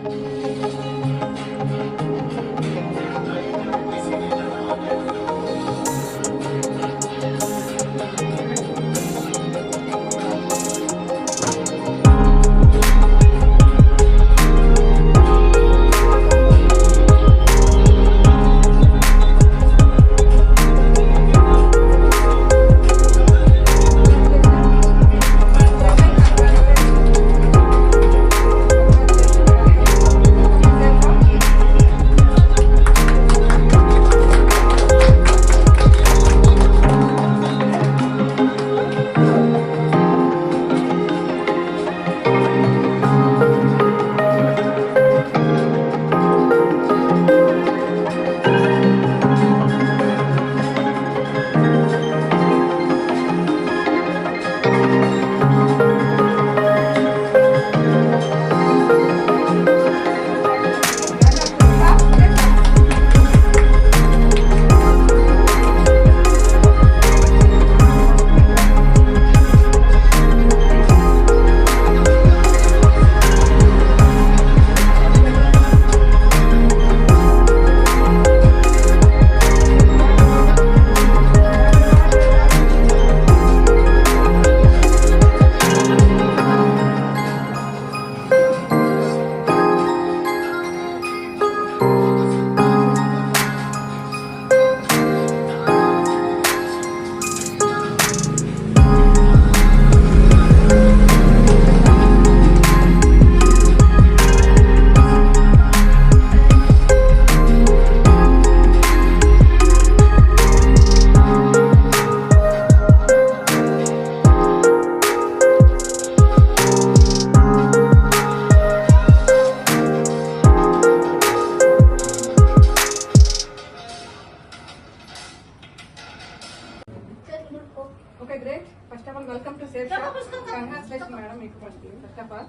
Okay, great. First of all, welcome to Safe Shop. Congratulations, madam. First of all,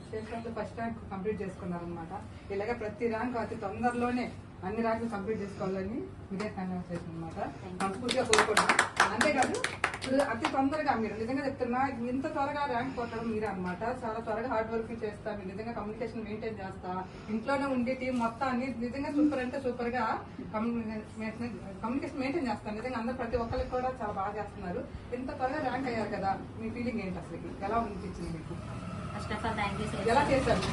Safe Shop first rank complete చేసుకున్నారన్నమాట. ఇలాగ ప్రతి rank అతి తొందరలోనే అన్ని ర్యాంకులు complete చేసుకోవాలని మీరే కంగ్రాచులేషన్ అన్నమాట. మనస్ఫూర్తిగా కోరుకుంటున్నాం. అంతేకాదు అతి తొందరగా మీరు నిజంగా చెప్తున్నా ఇంత త్వరగా ర్యాంక్ కొట్టడం మీరే అనమాట. చాలా త్వరగా హార్డ్ వర్క్ చేస్తా, మీరు నిజంగా కమ్యూనికేషన్ మెయింటైన్ చేస్తా, ఇంట్లోనే ఉండి టీం మొత్తాన్ని నిజంగా సూపర్ అంటే సూపర్ గా కమ్యూనికేషన్ మెయింటైన్ చేస్తాను. నిజంగా అందరూ ప్రతి ఒక్కరికి కూడా చాలా బాగా చేస్తున్నారు. ఇంత త్వరగా ర్యాంక్ అయ్యారు కదా, మీ ఫీలింగ్ ఏంటి అసలు? ఎలా అనిపించింది మీకు? First of all thank you sir. ఎలా చేశారు?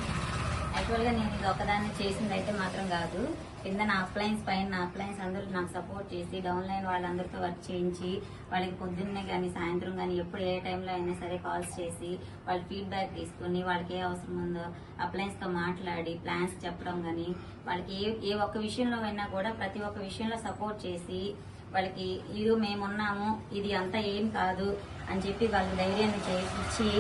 యాక్చువల్గా నేను ఇది ఒకదాన్ని చేసింది అయితే మాత్రం కాదు. కింద నా అప్లయన్స్ పైన నా అప్లయన్స్ అందరూ నాకు సపోర్ట్ చేసి డౌన్ లైన్ వాళ్ళందరితో వర్క్ చేయించి వాళ్ళకి పొద్దున్నే కానీ సాయంత్రం కానీ ఎప్పుడు ఏ టైంలో అయినా సరే కాల్స్ చేసి వాళ్ళ ఫీడ్బ్యాక్ తీసుకుని వాళ్ళకి ఏ అవసరం ఉందో అప్లయన్స్తో మాట్లాడి ప్లాన్స్ చెప్పడం కానీ వాళ్ళకి ఏ ఒక్క విషయంలో అయినా కూడా ప్రతి ఒక్క విషయంలో సపోర్ట్ చేసి వాళ్ళకి ఇది మేమున్నాము, ఇది అంతా ఏం కాదు అని చెప్పి వాళ్ళ ధైర్యాన్ని ఇచ్చి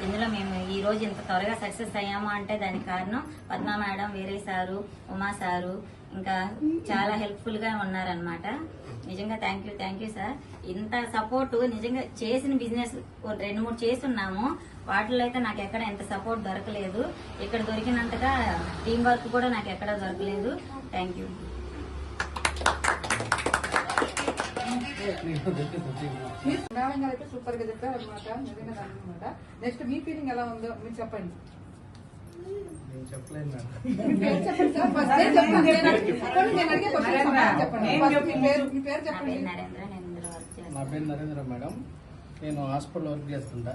ఇందులో మేము ఈ రోజు ఇంత త్వరగా సక్సెస్ అయ్యాము అంటే దానికి కారణం పద్మా మేడం, వీరే సారు, ఉమా సారు ఇంకా చాలా హెల్ప్ఫుల్ గా ఉన్నారనమాట. నిజంగా థ్యాంక్ యూ సార్. ఇంత సపోర్ట్ నిజంగా చేసిన బిజినెస్ 2-3 చేస్తున్నాము, వాటిలో అయితే నాకు ఎక్కడ ఎంత సపోర్ట్ దొరకలేదు. ఇక్కడ దొరికినంతగా టీం వర్క్ కూడా నాకు ఎక్కడ దొరకలేదు. Thank you. అయితే సూపర్ గా చెప్పారు అనమాట. నిజంగా అనమాట. నెక్స్ట్ మీ ఫీలింగ్ ఎలా ఉందో మీరు చెప్పండి. నా పేరు నరేంద్ర మేడం. నేను హాస్పిటల్ వర్క్ చేస్తుంటా.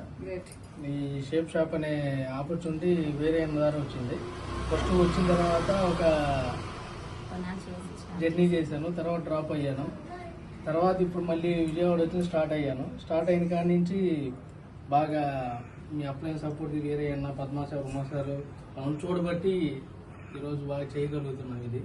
ఈ షేప్ షాప్ అనే ఆపర్చునిటీ వేరే ద్వారా వచ్చింది. ఫస్ట్ వచ్చిన తర్వాత ఒక జర్నీ చేశాను, తర్వాత డ్రాప్ అయ్యాను. తర్వాత ఇప్పుడు మళ్ళీ విజయవాడ వచ్చి స్టార్ట్ అయ్యాను. స్టార్ట్ అయిన కాడి నుంచి బాగా మీ అప్లైన్ సపోర్ట్ వేరే అన్న పద్మా సార్, ఉమా సార్ మనం చూడబట్టి ఈరోజు బాగా చేయగలుగుతున్నాం. ఇది